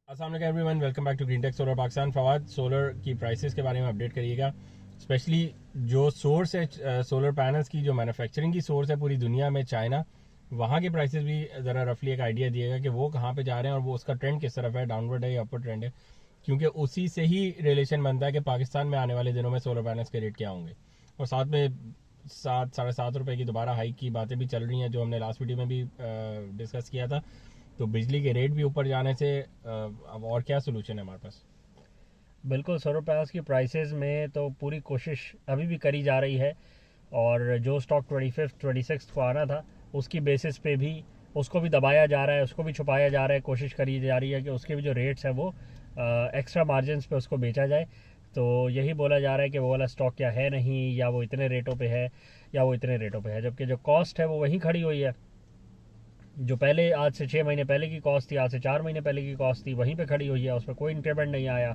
अस्सलाम वालेकुम everyone, welcome back to Green Tech Solar Pakistan. Fawad, solar की प्राइसेस के बारे में अपडेट करिएगा। स्पेशली जो सोर्स है सोलर पैनल्स की, जो मैन्युफैक्चरिंग की सोर्स है पूरी दुनिया में, चाइना, वहाँ की प्राइसेस भी ज़रा रफली एक आइडिया दिएगा कि वो कहाँ पे जा रहे हैं और वो उसका ट्रेंड किस तरफ है, डाउनवर्ड है या अपर ट्रेंड है, क्योंकि उसी से ही रिलेशन बनता है कि पाकिस्तान में आने वाले दिनों में सोलर पैनल्स के रेट क्या होंगे। और साथ में 7-7.5 रुपये की दोबारा हाइक की बातें भी चल रही हैं, जो हमने लास्ट वीडियो में भी डिस्कस किया था। तो बिजली के रेट भी ऊपर जाने से अब और क्या सोल्यूशन है हमारे पास? बिल्कुल, सोलर पैनल्स की प्राइसेस में तो पूरी कोशिश अभी भी करी जा रही है। और जो स्टॉक 25 26 को आना था, उसकी बेसिस पे भी उसको भी दबाया जा रहा है, उसको भी छुपाया जा रहा है। कोशिश करी जा रही है कि उसके भी जो रेट्स हैं वो एक्स्ट्रा मार्जिन पे उसको बेचा जाए। तो यही बोला जा रहा है कि वो वाला स्टॉक क्या है नहीं, या वो इतने रेटों पे है या वो इतने रेटों पे है, जबकि जो कॉस्ट है वो वहीं खड़ी हुई है। जो पहले आज से 6 महीने पहले की कॉस्ट थी, आज से 4 महीने पहले की कॉस्ट थी, वहीं पे खड़ी हुई है, उसमें कोई इंक्रीमेंट नहीं आया।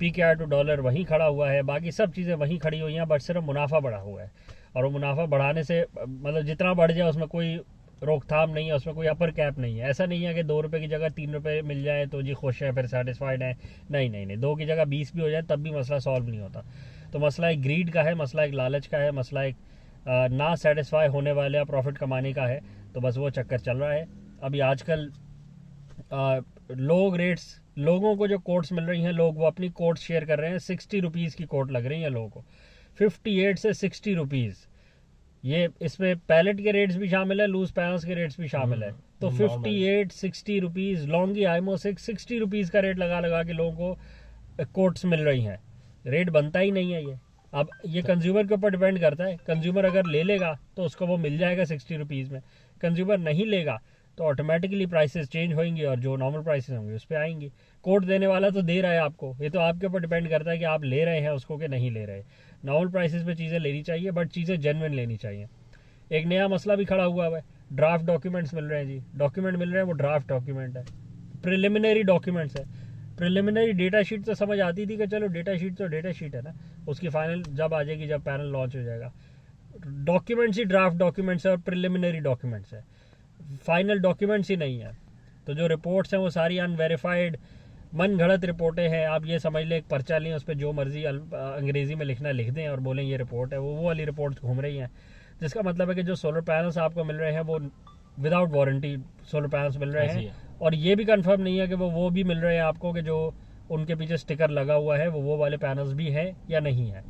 PKR टू डॉलर वहीं खड़ा हुआ है, बाकी सब चीज़ें वहीं खड़ी हुई हैं, बट सिर्फ मुनाफा बढ़ा हुआ है। और वो मुनाफा बढ़ाने से मतलब जितना बढ़ जाए उसमें कोई रोकथाम नहीं है, उसमें कोई अपर कैप नहीं है। ऐसा नहीं है कि 2 रुपये की जगह 3 रुपये मिल जाए तो जी खुश है, फिर सेटिस्फाइड है। नहीं नहीं नहीं, 2 की जगह 20 भी हो जाए तब भी मसला सॉल्व नहीं होता। तो मसला एक ग्रीड का है, मसला एक लालच का है, मसला एक ना सेटिस्फाई होने वाले प्रॉफिट कमाने का है। तो बस वो चक्कर चल रहा है अभी आजकल। लोगों को जो कोट्स मिल रही हैं, लोग वो अपनी कोट्स शेयर कर रहे हैं। 60 रुपीज़ की कोट लग रही है लोगों को, 58 से 60 रुपीज़। ये इसमें पैलेट के रेट्स भी शामिल है, लूज पैनल्स के रेट्स भी शामिल है। तो 58-60 रुपीज़ लॉन्गी आईमो 60 रुपीज़ का रेट लगा लगा के लोगों को कोट्स मिल रही हैं। रेट बनता ही नहीं है ये। अब ये कंज्यूमर के ऊपर डिपेंड करता है। कंज्यूमर अगर ले लेगा तो उसको वो मिल जाएगा 60 रुपीज़ में। कंज्यूमर नहीं लेगा तो ऑटोमेटिकली प्राइसेस चेंज होंगी और जो नॉर्मल प्राइसेस होंगे उस पर आएंगी। कोट देने वाला तो दे रहा है आपको, ये तो आपके ऊपर डिपेंड करता है कि आप ले रहे हैं उसको कि नहीं ले रहे। नॉर्मल प्राइसेस पे चीज़ें लेनी चाहिए, बट चीज़ें जेन्युइन लेनी चाहिए। एक नया मसला भी खड़ा हुआ है, ड्राफ्ट डॉक्यूमेंट्स मिल रहे हैं जी। डॉक्यूमेंट मिल रहे हैं, वो ड्राफ्ट डॉक्यूमेंट है, प्रिलिमिनरी डॉक्यूमेंट्स है। प्रिलिमिनरी डेटा शीट तो समझ आती थी कि चलो डेटा शीट तो डेटा शीट है ना, उसकी फाइनल जब आ जाएगी, जब पैनल लॉन्च हो जाएगा। डॉक्यूमेंट्स ही ड्राफ्ट डॉक्यूमेंट्स है और प्रिलिमिनरी डॉक्यूमेंट्स है, फाइनल डॉक्यूमेंट्स ही नहीं है। तो जो रिपोर्ट्स हैं वो सारी अनवेरीफाइड मन घड़त रिपोर्टें हैं। आप ये समझ लें, एक पर्चा लें, उस पर जो मर्जी अंग्रेजी में लिखना लिख दें और बोलें ये रिपोर्ट है। वो वाली रिपोर्ट्स घूम रही हैं, जिसका मतलब है कि जो सोलर पैनल्स आपको मिल रहे हैं वो विदाउट वारंटी सोलर पैनल्स मिल रहे हैं। और ये भी कंफर्म नहीं है कि वो भी मिल रहे हैं आपको कि जो उनके पीछे स्टिकर लगा हुआ है वो वाले पैनल्स भी हैं या नहीं है।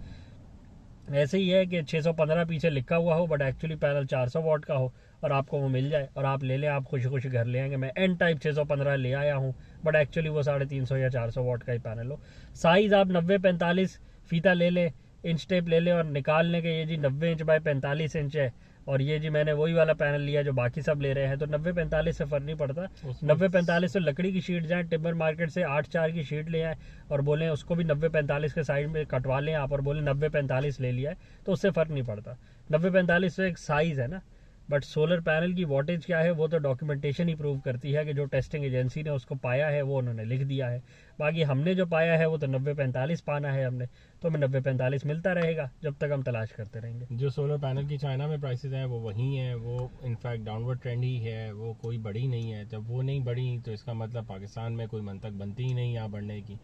ऐसे ही है कि 615 पीछे लिखा हुआ हो, बट एक्चुअली पैनल 400 वाट का हो और आपको वो मिल जाए और आप ले लें, आप खुशी खुशी घर ले आएंगे। मैं एन टाइप 615 ले आया हूँ, बट एक्चुअली वो 350 या 400 वाट का ही पैनल हो। साइज़ आप 90-45 फीता ले लें, इंच टेप ले लें और निकाल लें कि ये जी 90 इंच बाय 45 इंच है, और ये जी मैंने वही वाला पैनल लिया जो बाकी सब ले रहे हैं। तो 90-45 से फ़र्क नहीं पड़ता। 90-45 से लकड़ी की शीट जाएँ, टिम्बर मार्केट से 8-4 की शीट ले आए और बोलें उसको भी 90-45 के साइड में कटवा लें आप, और बोलें 90-45 ले लिया है, तो उससे फ़र्क नहीं पड़ता। 90-45 तो एक साइज़ है ना। बट सोलर पैनल की वोटेज क्या है वो तो डॉक्यूमेंटेशन ही प्रूव करती है कि जो टेस्टिंग एजेंसी ने उसको पाया है वो उन्होंने लिख दिया है। बाकी हमने जो पाया है वो तो 90-45 पाना है हमने, तो हमें 90-45 मिलता रहेगा जब तक हम तलाश करते रहेंगे। जो सोलर पैनल की चाइना में प्राइसेस हैं वो वही हैं, वो इनफैक्ट डाउनवर्ड ट्रेंड ही है, वो कोई बढ़ी नहीं है। जब वो नहीं बढ़ी तो इसका मतलब पाकिस्तान में कोई मंतक बनती ही नहीं यहाँ बढ़ने की।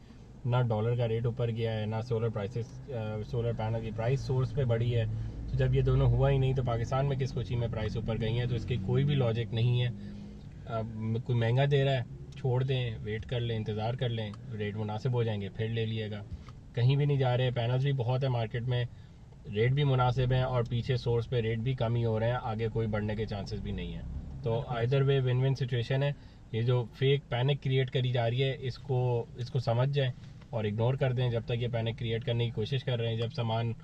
ना डॉलर का रेट ऊपर गया है, ना सोलर पैनल की प्राइस सोर्स पे बढ़ी है। तो जब ये दोनों हुआ ही नहीं तो पाकिस्तान में किस खुशी में प्राइस ऊपर गई है? तो इसकी कोई भी लॉजिक नहीं है। कोई महंगा दे रहा है, छोड़ दें, वेट कर लें, इंतज़ार कर लें, रेट मुनासिब हो जाएंगे फिर ले लिएगा। कहीं भी नहीं जा रहे, पैनल्स भी बहुत है मार्केट में, रेट भी मुनासिब हैं और पीछे सोर्स पे रेट भी कम ही हो रहे हैं, आगे कोई बढ़ने के चांसेस भी नहीं है। तो either way win win situation है। ये जो फेक पैनिक क्रिएट करी जा रही है इसको समझ जाएं और इग्नोर कर दें जब तक ये पैनिक क्रिएट करने की कोशिश कर रहे हैं। जब सामान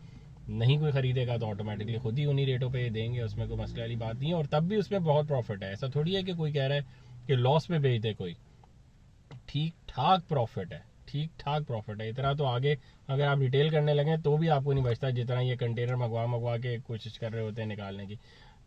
नहीं कोई खरीदेगा तो ऑटोमेटिकली खुद ही उन्हीं रेटों पे देंगे, उसमें कोई मसले वाली बात नहीं है। और तब भी उसमें बहुत प्रॉफिट है, ऐसा थोड़ी है कि कोई कह रहा है कि लॉस में बेच दे कोई। ठीक ठाक प्रॉफिट है, ठीक ठाक प्रॉफिट है। इतना तो आगे अगर आप रिटेल करने लगे तो भी आपको नहीं बचता जितना ये कंटेनर मंगवा के कोशिश कर रहे होते हैं निकालने की।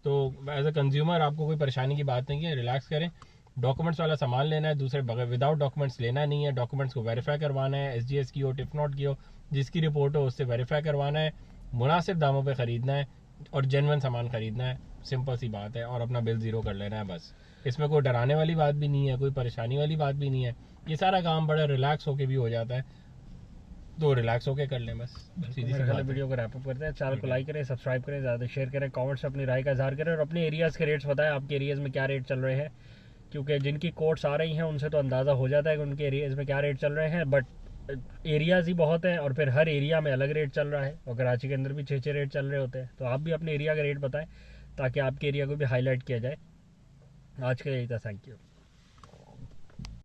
तो एज अ कंज्यूमर आपको कोई परेशानी की बात नहीं है, रिलैक्स करें। डॉक्यूमेंट्स वाला सामान लेना है, दूसरे बगैर विदाउट डॉक्यूमेंट्स लेना नहीं है। डॉक्यूमेंट्स को वेरीफाई करवाना है, SGS की हो, टिफनॉट की हो, जिसकी रिपोर्ट हो उससे वेरीफाई करवाना है, मुनासिब दामों पे ख़रीदना है और जेन्युइन सामान ख़रीदना है। सिंपल सी बात है, और अपना बिल ज़ीरो कर लेना है बस। इसमें कोई डराने वाली बात भी नहीं है, कोई परेशानी वाली बात भी नहीं है। ये सारा काम बड़ा रिलैक्स होके भी हो जाता है, तो रिलैक्स होके कर लें बस। सीधी सी बात है। वीडियो को रैप अप करते हैं। चैनल को लाइक करें, सब्सक्राइब करें, ज़्यादा शेयर करें, कमेंट्स में अपनी राय का इजहार करें और अपने एरियाज़ के रेट्स बताएं, आपके एरियाज़ में क्या रेट चल रहे हैं। क्योंकि जिनकी कोट्स आ रही हैं उनसे तो अंदाज़ा हो जाता है कि उनके एरियाज़ में क्या रेट चल रहे हैं, बट एरियाज़ ही बहुत हैं और फिर हर एरिया में अलग रेट चल रहा है और कराची के अंदर भी 6 रेट चल रहे होते हैं। तो आप भी अपने एरिया का रेट बताएं ताकि आपके एरिया को भी हाईलाइट किया जाए। आज के लिए इतना, थैंक यू।